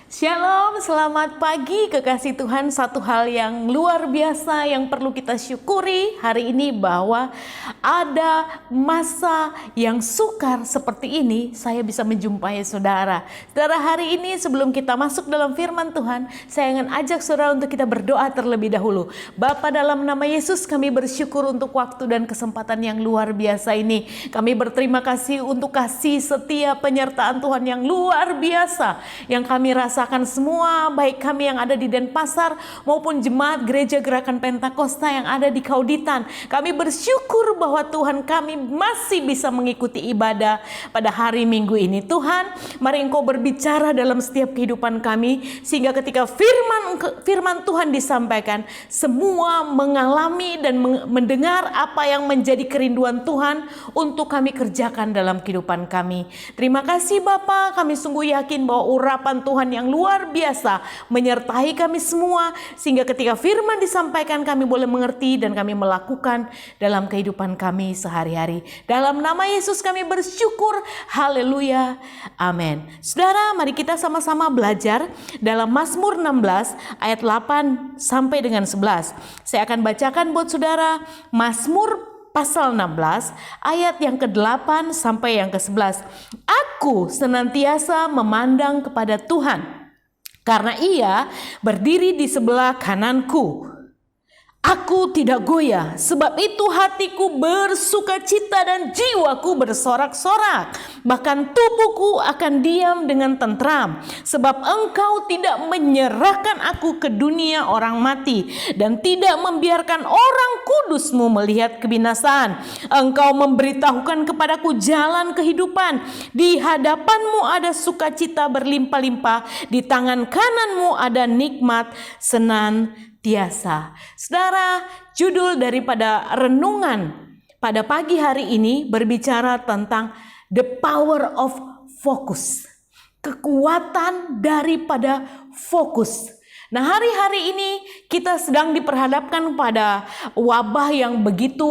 Shalom, selamat pagi kekasih Tuhan. Satu hal yang luar biasa yang perlu kita syukuri hari ini bahwa ada masa yang sukar seperti ini saya bisa menjumpai saudara. Saudara, hari ini sebelum kita masuk dalam firman Tuhan, saya ingin ajak saudara untuk kita berdoa terlebih dahulu. Bapa, dalam nama Yesus kami bersyukur untuk waktu dan kesempatan yang luar biasa ini. Kami berterima kasih untuk kasih setia penyertaan Tuhan yang luar biasa yang kami rasakan semua, baik kami yang ada di Denpasar maupun jemaat gereja Gerakan Pentakosta yang ada di Kauditan. Kami bersyukur bahwa Tuhan kami masih bisa mengikuti ibadah pada hari Minggu ini. Tuhan, mari Engkau berbicara dalam setiap kehidupan kami sehingga ketika firman Tuhan disampaikan, semua mengalami dan mendengar apa yang menjadi kerinduan Tuhan untuk kami kerjakan dalam kehidupan kami. Terima kasih Bapa, kami sungguh yakin bahwa urapan Tuhan yang luar biasa menyertai kami semua sehingga ketika firman disampaikan kami boleh mengerti dan kami melakukan dalam kehidupan kami sehari-hari. Dalam nama Yesus kami bersyukur. Haleluya. Amin. Saudara, mari kita sama-sama belajar dalam Mazmur 16 ayat 8 sampai dengan 11. Saya akan bacakan buat saudara Mazmur pasal 16 ayat yang ke-8 sampai yang ke-11. Aku senantiasa memandang kepada Tuhan karena Ia berdiri di sebelah kananku. Aku tidak goyah, sebab itu hatiku bersukacita dan jiwaku bersorak-sorak. Bahkan tubuhku akan diam dengan tentram, sebab Engkau tidak menyerahkan aku ke dunia orang mati dan tidak membiarkan orang kudus-Mu melihat kebinasaan. Engkau memberitahukan kepadaku jalan kehidupan. Di hadapan-Mu ada sukacita berlimpah-limpah, di tangan kanan-Mu ada nikmat senantiasa. Saudara, judul daripada renungan pada pagi hari ini berbicara tentang the power of focus. Kekuatan daripada fokus. Nah, hari-hari ini kita sedang diperhadapkan pada wabah yang begitu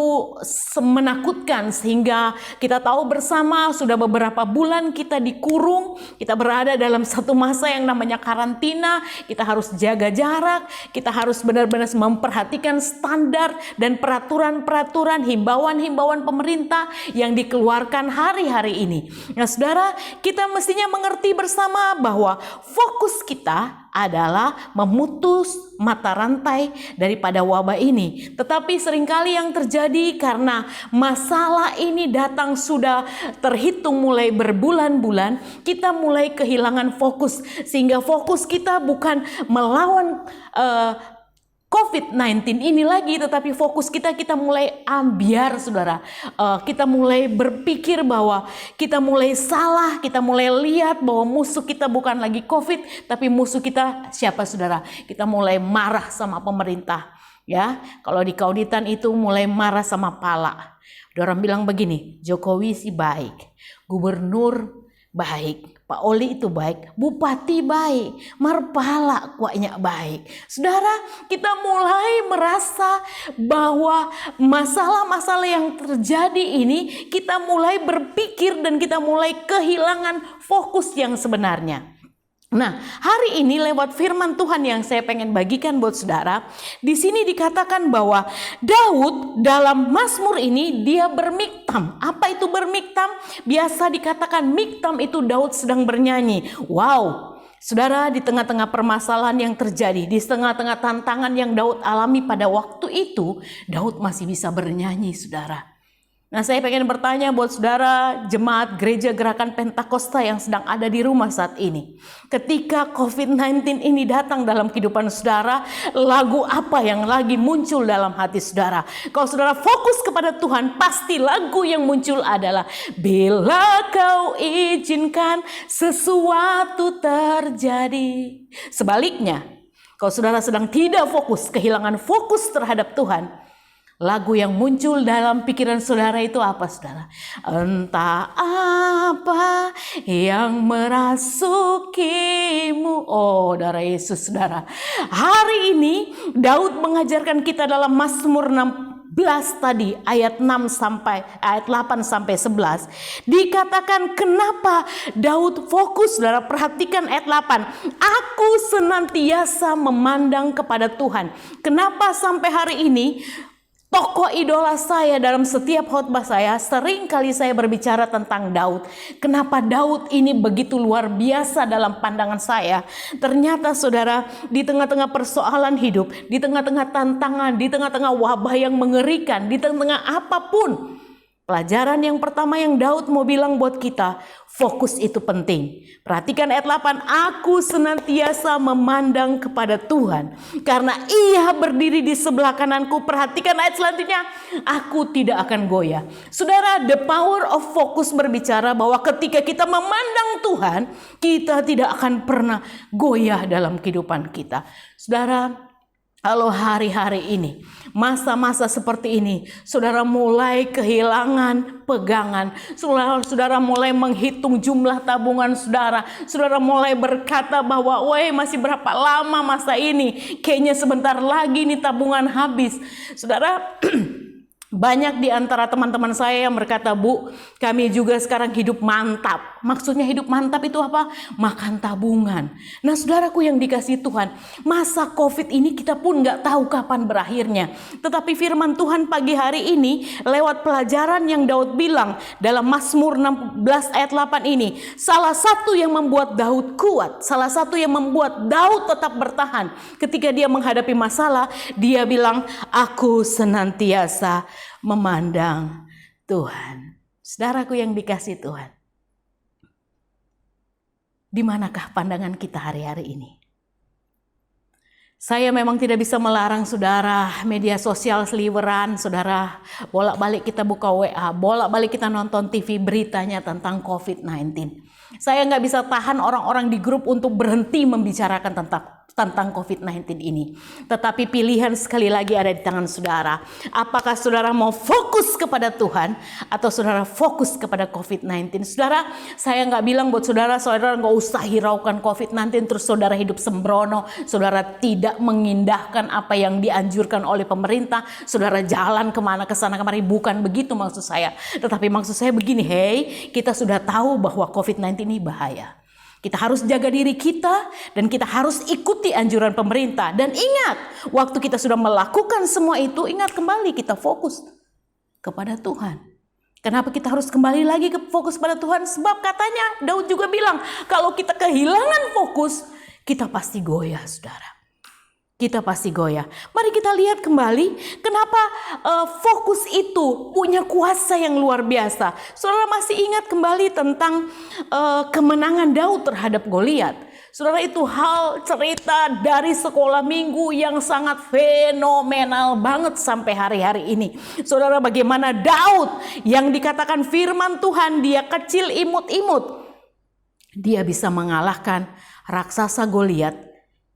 menakutkan sehingga kita tahu bersama sudah beberapa bulan kita dikurung, kita berada dalam satu masa yang namanya karantina, kita harus jaga jarak, kita harus benar-benar memperhatikan standar dan peraturan-peraturan, himbauan-himbauan pemerintah yang dikeluarkan hari-hari ini. Nah, saudara, kita mestinya mengerti bersama bahwa fokus kita adalah memutus mata rantai daripada wabah ini. Tetapi seringkali yang terjadi karena masalah ini datang sudah terhitung mulai berbulan-bulan, kita mulai kehilangan fokus. Sehingga fokus kita bukan melawan COVID-19 ini lagi, tetapi fokus kita mulai ambiar, saudara. Kita mulai berpikir bahwa kita mulai salah, kita mulai lihat bahwa musuh kita bukan lagi COVID, tapi musuh kita siapa, saudara? Kita mulai marah sama pemerintah. Ya, kalau di Kauditan itu mulai marah sama Pala. Ada orang bilang begini, Jokowi sih baik, gubernur baik, Pak Oli itu baik, bupati baik, Marpala kuatnya baik. Saudara, kita mulai merasa bahwa masalah-masalah yang terjadi ini kita mulai berpikir dan kita mulai kehilangan fokus yang sebenarnya. Nah, hari ini lewat firman Tuhan yang saya pengen bagikan buat saudara, di sini dikatakan bahwa Daud dalam Mazmur ini dia bermiktam. Apa itu bermiktam? Biasa dikatakan miktam itu Daud sedang bernyanyi. Wow, saudara, di tengah-tengah permasalahan yang terjadi, di tengah-tengah tantangan yang Daud alami pada waktu itu, Daud masih bisa bernyanyi, saudara. Nah, saya pengen bertanya buat saudara jemaat gereja Gerakan Pentakosta yang sedang ada di rumah saat ini. Ketika COVID-19 ini datang dalam kehidupan saudara, lagu apa yang lagi muncul dalam hati saudara? Kalau saudara fokus kepada Tuhan, pasti lagu yang muncul adalah bila Kau izinkan sesuatu terjadi. Sebaliknya, kalau saudara sedang tidak fokus, kehilangan fokus terhadap Tuhan, lagu yang muncul dalam pikiran saudara itu apa, saudara? Entah apa yang merasukimu. Oh, darah Yesus, saudara. Hari ini Daud mengajarkan kita dalam Mazmur 16 tadi ayat 8 sampai 11 dikatakan kenapa Daud fokus. Saudara perhatikan ayat 8. Aku senantiasa memandang kepada Tuhan. Kenapa sampai hari ini tokoh idola saya dalam setiap khotbah saya, sering kali saya berbicara tentang Daud. Kenapa Daud ini begitu luar biasa dalam pandangan saya? Ternyata saudara, di tengah-tengah persoalan hidup, di tengah-tengah tantangan, di tengah-tengah wabah yang mengerikan, di tengah-tengah apapun, pelajaran yang pertama yang Daud mau bilang buat kita, fokus itu penting. Perhatikan ayat 8, aku senantiasa memandang kepada Tuhan, karena Ia berdiri di sebelah kananku. Perhatikan ayat selanjutnya, aku tidak akan goyah. Saudara, the power of focus berbicara bahwa ketika kita memandang Tuhan, kita tidak akan pernah goyah dalam kehidupan kita. Saudara, kalau hari-hari ini, masa-masa seperti ini, saudara mulai kehilangan pegangan, saudara mulai menghitung jumlah tabungan saudara mulai berkata bahwa, woi masih berapa lama masa ini, kayaknya sebentar lagi nih tabungan habis. Saudara, banyak di antara teman-teman saya yang berkata, Bu, kami juga sekarang hidup mantap. Maksudnya hidup mantap itu apa? Makan tabungan. Nah saudaraku yang dikasihi Tuhan, masa COVID ini kita pun gak tahu kapan berakhirnya. Tetapi firman Tuhan pagi hari ini lewat pelajaran yang Daud bilang dalam Mazmur 16 ayat 8 ini, salah satu yang membuat Daud kuat, salah satu yang membuat Daud tetap bertahan ketika dia menghadapi masalah, dia bilang, aku senantiasa memandang Tuhan. Saudaraku yang dikasihi Tuhan, di manakah pandangan kita hari-hari ini? Saya memang tidak bisa melarang saudara media sosial seliweran, saudara bolak-balik kita buka WA, bolak-balik kita nonton TV beritanya tentang COVID-19. Saya nggak bisa tahan orang-orang di grup untuk berhenti membicarakan tentang COVID-19 ini. Tetapi pilihan sekali lagi ada di tangan saudara. Apakah saudara mau fokus kepada Tuhan atau saudara fokus kepada COVID-19? Saudara, saya nggak bilang buat saudara nggak usah hiraukan COVID-19 terus saudara hidup sembrono, saudara tidak mengindahkan apa yang dianjurkan oleh pemerintah, saudara jalan kemana kesana kemari, bukan begitu maksud saya. Tetapi maksud saya begini, kita sudah tahu bahwa COVID-19 ini bahaya. Kita harus jaga diri kita dan kita harus ikuti anjuran pemerintah. Dan ingat, waktu kita sudah melakukan semua itu, ingat kembali kita fokus kepada Tuhan. Kenapa kita harus kembali lagi ke fokus pada Tuhan? Sebab katanya Daud juga bilang, kalau kita kehilangan fokus, kita pasti goyah, saudara. Kita pasti goyah. Mari kita lihat kembali kenapa fokus itu punya kuasa yang luar biasa. Saudara masih ingat kembali tentang kemenangan Daud terhadap Goliat. Saudara, itu hal cerita dari sekolah minggu yang sangat fenomenal banget sampai hari-hari ini. Saudara, bagaimana Daud yang dikatakan firman Tuhan, dia kecil imut-imut, dia bisa mengalahkan raksasa Goliat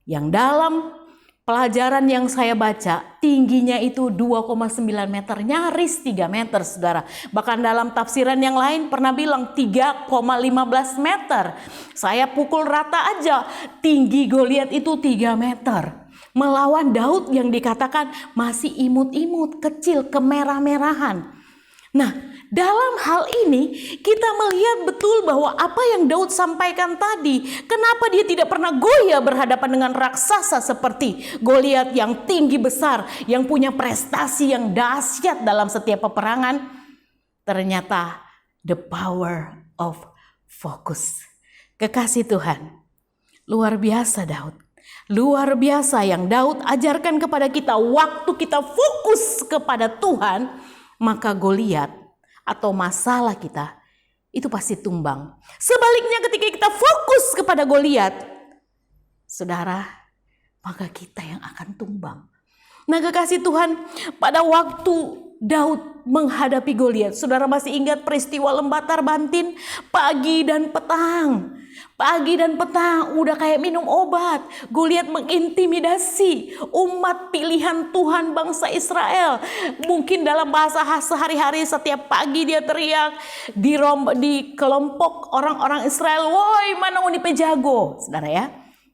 yang dalam pelajaran yang saya baca, tingginya itu 2,9 meter, nyaris 3 meter, saudara. Bahkan dalam tafsiran yang lain pernah bilang 3,15 meter. Saya pukul rata aja, tinggi Goliat itu 3 meter. Melawan Daud yang dikatakan masih imut-imut, kecil, kemerah-merahan. Nah, dalam hal ini kita melihat betul bahwa apa yang Daud sampaikan tadi, kenapa dia tidak pernah goyah berhadapan dengan raksasa seperti Goliat yang tinggi besar, yang punya prestasi yang dahsyat dalam setiap peperangan. Ternyata the power of focus. Kekasih Tuhan, luar biasa Daud. Luar biasa yang Daud ajarkan kepada kita, waktu kita fokus kepada Tuhan, maka Goliat atau masalah kita itu pasti tumbang. Sebaliknya ketika kita fokus kepada Goliat, saudara, maka kita yang akan tumbang. Nah, kekasih Tuhan, pada waktu Daud menghadapi Goliat, saudara masih ingat peristiwa Lembatar Bantin pagi dan petang. Pagi dan petang udah kayak minum obat. Goliat mengintimidasi umat pilihan Tuhan bangsa Israel. Mungkin dalam bahasa sehari-hari setiap pagi dia teriak di kelompok orang-orang Israel, "Woi, mana uni pejago?" Saudara ya.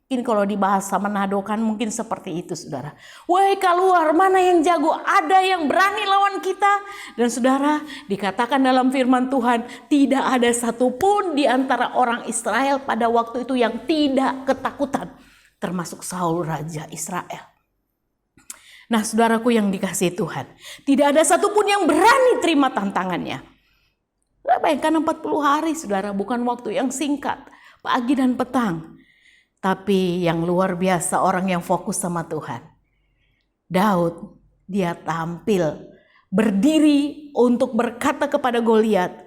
Mungkin kalau di bahasa Manado kan mungkin seperti itu saudara. Wahai keluar, mana yang jago? Ada yang berani lawan kita. Dan saudara, dikatakan dalam firman Tuhan, tidak ada satupun di antara orang Israel pada waktu itu yang tidak ketakutan. Termasuk Saul Raja Israel. Nah saudaraku yang dikasihi Tuhan, tidak ada satupun yang berani terima tantangannya. Bayangkan 40 hari saudara, bukan waktu yang singkat. Pagi dan petang. Tapi yang luar biasa orang yang fokus sama Tuhan. Daud, dia tampil berdiri untuk berkata kepada Goliat,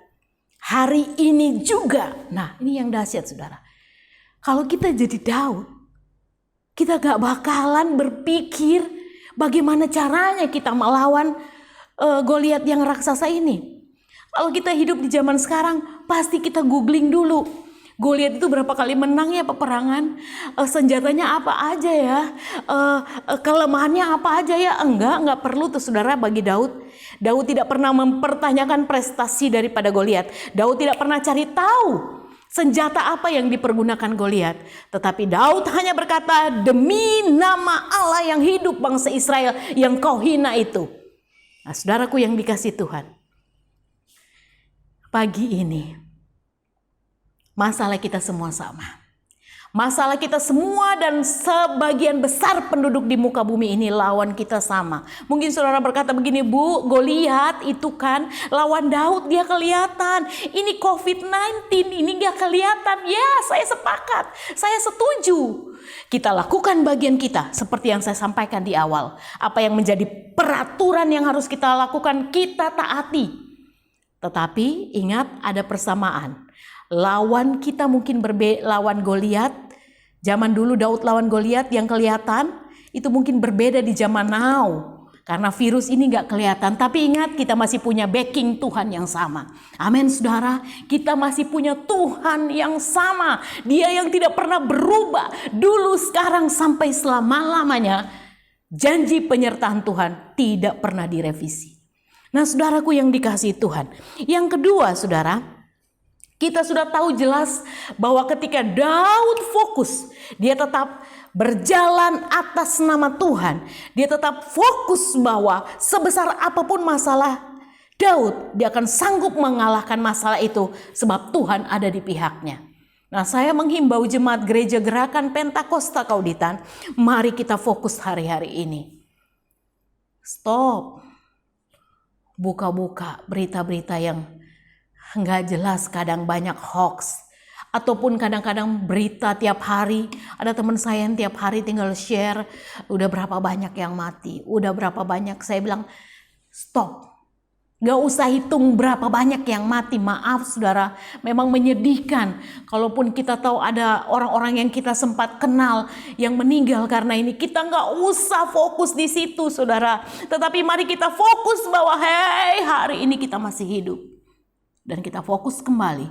hari ini juga. Nah ini yang dahsyat saudara. Kalau kita jadi Daud, kita gak bakalan berpikir bagaimana caranya kita melawan Goliat yang raksasa ini. Kalau kita hidup di zaman sekarang, pasti kita googling dulu. Goliat itu berapa kali menangnya peperangan, senjatanya apa aja ya, kelemahannya apa aja ya. Enggak perlu tuh saudara bagi Daud. Daud tidak pernah mempertanyakan prestasi daripada Goliat. Daud tidak pernah cari tahu senjata apa yang dipergunakan Goliat. Tetapi Daud hanya berkata, demi nama Allah yang hidup bangsa Israel yang kau hina itu. Nah saudaraku yang dikasihi Tuhan, pagi ini masalah kita semua sama. Masalah kita semua dan sebagian besar penduduk di muka bumi ini lawan kita sama. Mungkin saudara berkata begini, Bu, Goliat itu kan lawan Daud, dia kelihatan. Ini COVID-19 ini gak kelihatan. Ya, saya sepakat, saya setuju. Kita lakukan bagian kita seperti yang saya sampaikan di awal. Apa yang menjadi peraturan yang harus kita lakukan, kita taati. Tetapi ingat ada persamaan. Lawan kita mungkin lawan Goliat. Zaman dulu Daud lawan Goliat yang kelihatan. Itu mungkin berbeda di zaman now. Karena virus ini gak kelihatan. Tapi ingat kita masih punya backing Tuhan yang sama. Amin saudara. Kita masih punya Tuhan yang sama. Dia yang tidak pernah berubah. Dulu, sekarang, sampai selama-lamanya. Janji penyertaan Tuhan tidak pernah direvisi. Nah saudaraku yang dikasihi Tuhan. Yang kedua saudara, kita sudah tahu jelas bahwa ketika Daud fokus, dia tetap berjalan atas nama Tuhan. Dia tetap fokus bahwa sebesar apapun masalah Daud, dia akan sanggup mengalahkan masalah itu sebab Tuhan ada di pihaknya. Nah saya menghimbau jemaat gereja Gerakan Pentakosta Kauditan, mari kita fokus hari-hari ini. Stop. Buka-buka berita-berita yang nggak jelas, kadang banyak hoax. Ataupun kadang-kadang berita tiap hari. Ada teman saya yang tiap hari tinggal share, udah berapa banyak yang mati, udah berapa banyak. Saya bilang stop. Gak usah hitung berapa banyak yang mati. Maaf saudara, memang menyedihkan. Kalaupun kita tahu ada orang-orang yang kita sempat kenal yang meninggal karena ini, kita gak usah fokus di situ saudara. Tetapi mari kita fokus bahwa hari ini kita masih hidup. Dan kita fokus kembali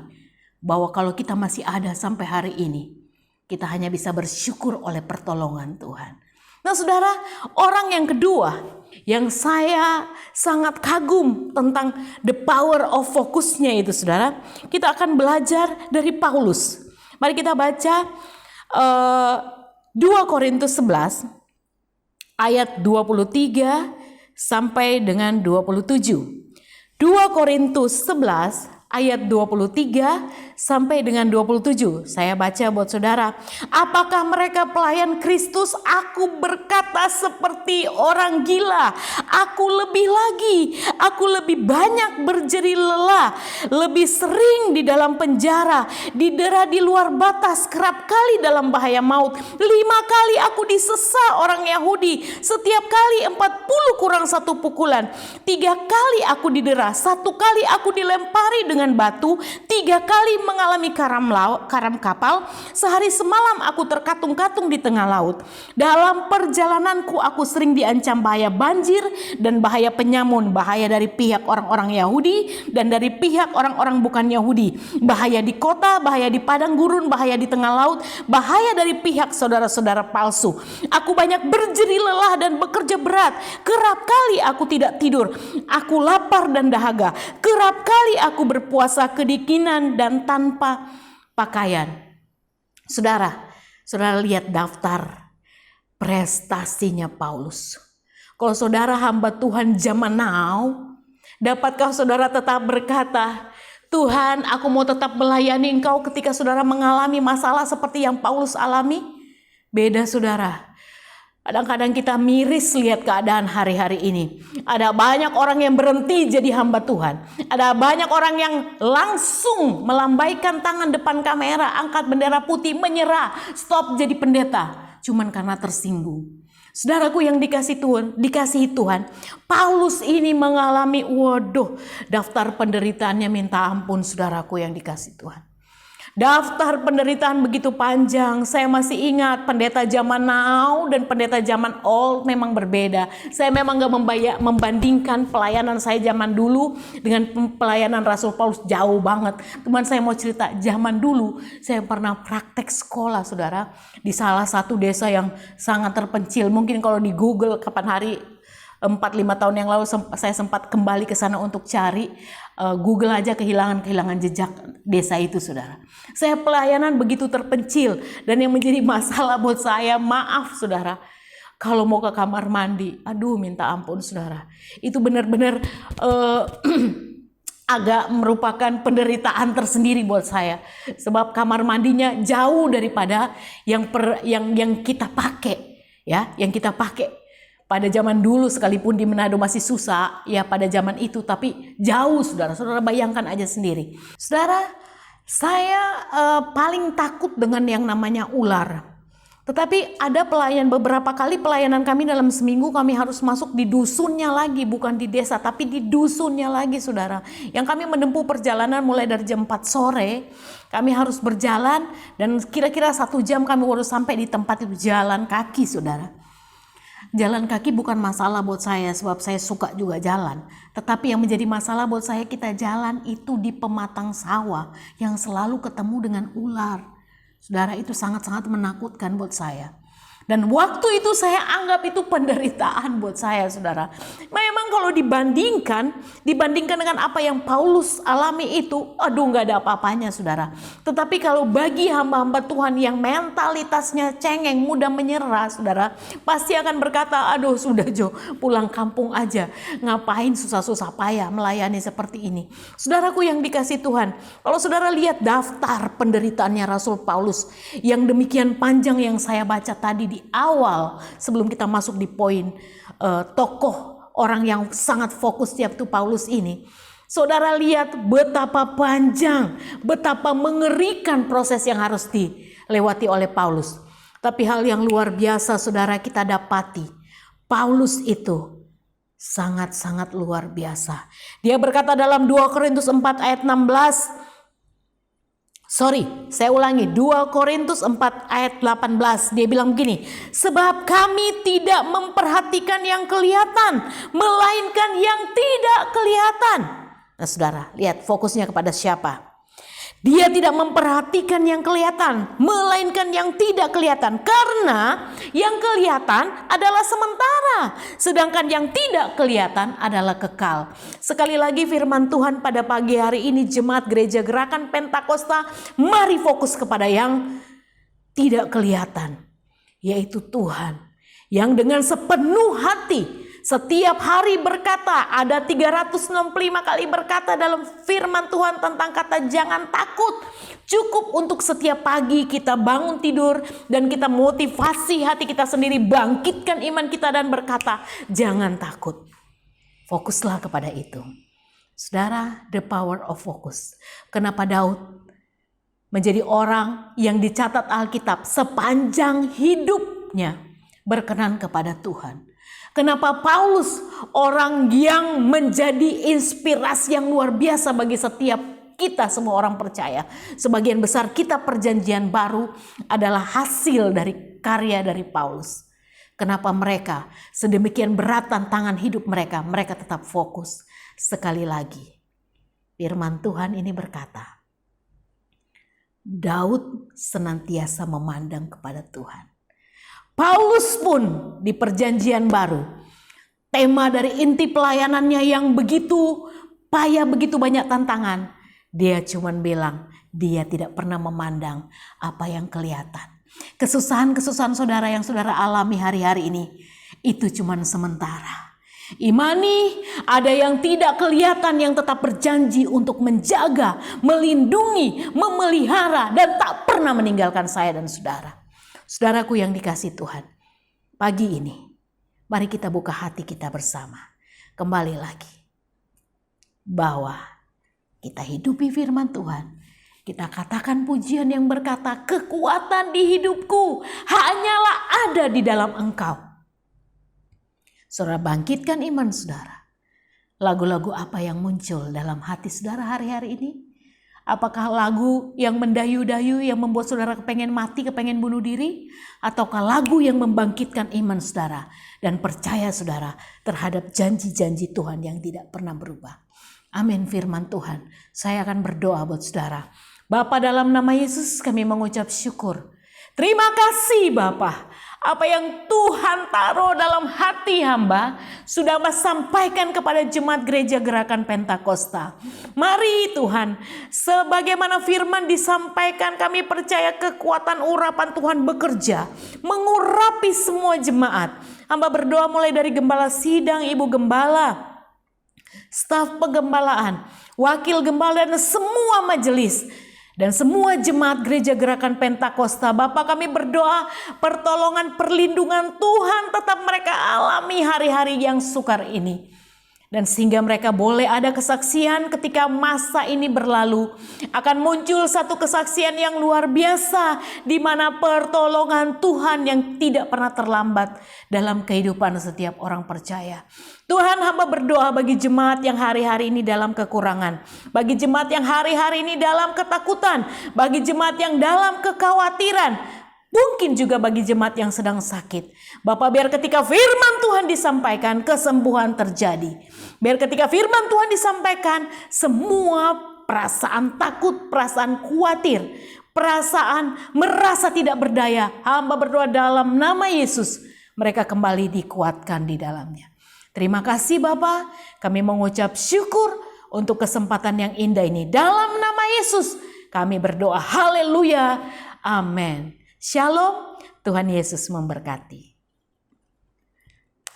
bahwa kalau kita masih ada sampai hari ini, kita hanya bisa bersyukur oleh pertolongan Tuhan. Nah saudara, orang yang kedua yang saya sangat kagum tentang the power of fokusnya itu saudara, kita akan belajar dari Paulus. Mari kita baca 2 Korintus 11 ayat 23 sampai dengan 27. 2 Korintus 11 ayat 23 sampai dengan 27. Saya baca buat saudara. Apakah mereka pelayan Kristus? Aku berkata seperti orang gila. Aku lebih lagi. Aku lebih banyak berjeri lelah. Lebih sering di dalam penjara. Didera di luar batas. Kerap kali dalam bahaya maut. 5 kali aku disesa orang Yahudi. Setiap kali 40 kurang 1 pukulan. 3 kali aku didera. 1 kali aku dilempari dengan batu. 3 kali mengalami karam kapal. Sehari semalam aku terkatung-katung di tengah laut. Dalam perjalananku aku sering diancam bahaya banjir dan bahaya penyamun. Bahaya dari pihak orang-orang Yahudi dan dari pihak orang-orang bukan Yahudi. Bahaya di kota, bahaya di padang gurun, bahaya di tengah laut. Bahaya dari pihak saudara-saudara palsu. Aku banyak berjeri lelah dan bekerja berat. Kerap kali aku tidak tidur. Aku lapar dan dahaga. Kerap kali aku berpuasa kedinginan dan tanpa pakaian. Saudara, Saudara lihat daftar prestasinya Paulus. Kalau saudara hamba Tuhan zaman now, dapatkah saudara tetap berkata, Tuhan, aku mau tetap melayani Engkau ketika saudara mengalami masalah seperti yang Paulus alami? Beda saudara. Kadang-kadang kita miris lihat keadaan hari-hari ini. Ada banyak orang yang berhenti jadi hamba Tuhan. Ada banyak orang yang langsung melambaikan tangan depan kamera, angkat bendera putih, menyerah, stop jadi pendeta. Cuman karena tersinggung. Saudaraku yang dikasihi Tuhan, Paulus ini mengalami, daftar penderitaannya minta ampun saudaraku yang dikasihi Tuhan. Daftar penderitaan begitu panjang. Saya masih ingat pendeta zaman now dan pendeta zaman old memang berbeda. Saya memang gak membandingkan pelayanan saya zaman dulu dengan pelayanan Rasul Paulus, jauh banget. Teman saya mau cerita, zaman dulu saya pernah praktek sekolah saudara di salah satu desa yang sangat terpencil. Mungkin kalau di Google kapan hari 4-5 tahun yang lalu saya sempat kembali ke sana untuk cari, Google aja kehilangan jejak desa itu saudara. Saya pelayanan begitu terpencil dan yang menjadi masalah buat saya, maaf saudara, kalau mau ke kamar mandi, aduh minta ampun saudara, itu benar-benar agak merupakan penderitaan tersendiri buat saya, sebab kamar mandinya jauh daripada yang kita pakai, ya, yang kita pakai. Pada zaman dulu sekalipun di Manado masih susah, ya pada zaman itu, tapi jauh saudara. Saudara bayangkan aja sendiri. Saudara, saya paling takut dengan yang namanya ular. Tetapi ada beberapa kali pelayanan kami dalam seminggu kami harus masuk di dusunnya lagi, bukan di desa, tapi di dusunnya lagi saudara. Yang kami menempuh perjalanan mulai dari jam 4 sore, kami harus berjalan dan kira-kira 1 jam kami harus sampai di tempat itu, jalan kaki saudara. Jalan kaki bukan masalah buat saya sebab saya suka juga jalan. Tetapi yang menjadi masalah buat saya, kita jalan itu di pematang sawah yang selalu ketemu dengan ular. Saudara, itu sangat-sangat menakutkan buat saya. Dan waktu itu saya anggap itu penderitaan buat saya saudara. Memang kalau dibandingkan dengan apa yang Paulus alami itu, aduh gak ada apa-apanya saudara. Tetapi kalau bagi hamba-hamba Tuhan yang mentalitasnya cengeng, mudah menyerah saudara, pasti akan berkata, aduh sudah Jo, pulang kampung aja. Ngapain susah-susah payah melayani seperti ini. Saudaraku yang dikasih Tuhan, kalau saudara lihat daftar penderitaannya Rasul Paulus yang demikian panjang yang saya baca tadi di awal sebelum kita masuk di poin tokoh orang yang sangat fokus waktu Paulus ini. Saudara lihat betapa panjang, betapa mengerikan proses yang harus dilewati oleh Paulus. Tapi hal yang luar biasa saudara kita dapati, Paulus itu sangat-sangat luar biasa. Dia berkata dalam 2 Korintus 4 ayat 16, saya ulangi, 2 Korintus 4 ayat 18. Dia bilang begini, sebab kami tidak memperhatikan yang kelihatan, melainkan yang tidak kelihatan. Nah saudara, lihat fokusnya kepada siapa? Dia tidak memperhatikan yang kelihatan, melainkan yang tidak kelihatan. Karena yang kelihatan adalah sementara, sedangkan yang tidak kelihatan adalah kekal. Sekali lagi firman Tuhan pada pagi hari ini, jemaat gereja Gerakan Pentakosta, mari fokus kepada yang tidak kelihatan, yaitu Tuhan. Yang dengan sepenuh hati setiap hari berkata, ada 365 kali berkata dalam firman Tuhan tentang kata jangan takut. Cukup untuk setiap pagi kita bangun tidur dan kita motivasi hati kita sendiri, bangkitkan iman kita dan berkata jangan takut. Fokuslah kepada itu. Saudara, the power of focus. Kenapa Daud menjadi orang yang dicatat Alkitab sepanjang hidupnya berkenan kepada Tuhan? Kenapa Paulus orang yang menjadi inspirasi yang luar biasa bagi setiap kita semua orang percaya? Sebagian besar kitab perjanjian baru adalah hasil dari karya dari Paulus. Kenapa mereka sedemikian berat tantangan hidup mereka tetap fokus. Sekali lagi, firman Tuhan ini berkata, Daud senantiasa memandang kepada Tuhan. Paulus pun di perjanjian baru, tema dari inti pelayanannya yang begitu payah, begitu banyak tantangan, dia cuman bilang dia tidak pernah memandang apa yang kelihatan. Kesusahan-kesusahan saudara yang saudara alami hari-hari ini, itu cuma sementara. Imani, ada yang tidak kelihatan yang tetap berjanji untuk menjaga, melindungi, memelihara, dan tak pernah meninggalkan saya dan saudara. Saudaraku yang dikasihi Tuhan, pagi ini, mari kita buka hati kita bersama. Kembali lagi, bahwa kita hidupi firman Tuhan. Kita katakan pujian yang berkata, kekuatan di hidupku hanyalah ada di dalam Engkau. Saudara, bangkitkan iman saudara. Lagu-lagu apa yang muncul dalam hati saudara hari-hari ini? Apakah lagu yang mendayu-dayu yang membuat saudara kepengen mati, kepengen bunuh diri? Ataukah lagu yang membangkitkan iman saudara dan percaya saudara terhadap janji-janji Tuhan yang tidak pernah berubah? Amin firman Tuhan. Saya akan berdoa buat saudara. Bapa, dalam nama Yesus kami mengucap syukur. Terima kasih Bapa. Apa yang Tuhan taruh dalam hati hamba sudah Hamba sampaikan kepada jemaat gereja Gerakan Pentakosta. Mari Tuhan, sebagaimana firman disampaikan, kami percaya kekuatan urapan Tuhan bekerja, mengurapi semua jemaat. Hamba berdoa mulai dari gembala sidang, ibu gembala, staf penggembalaan, wakil gembala, dan semua majelis, dan semua jemaat gereja Gerakan Pentakosta. Bapa, kami berdoa pertolongan, perlindungan Tuhan tetap mereka alami hari-hari yang sukar ini. Dan sehingga mereka boleh ada kesaksian ketika masa ini berlalu. Akan muncul satu kesaksian yang luar biasa, di mana pertolongan Tuhan yang tidak pernah terlambat dalam kehidupan setiap orang percaya. Tuhan, hamba berdoa bagi jemaat yang hari-hari ini dalam kekurangan. Bagi jemaat yang hari-hari ini dalam ketakutan. Bagi jemaat yang dalam kekhawatiran. Mungkin juga bagi jemaat yang sedang sakit. Bapak, biar ketika firman Tuhan disampaikan, kesembuhan terjadi. Biar ketika firman Tuhan disampaikan, semua perasaan takut, perasaan khawatir, perasaan merasa tidak berdaya, hamba berdoa dalam nama Yesus, mereka kembali dikuatkan di dalamnya. Terima kasih Bapak, kami mengucap syukur untuk kesempatan yang indah ini. Dalam nama Yesus kami berdoa, haleluya, amin. Shalom, Tuhan Yesus memberkati.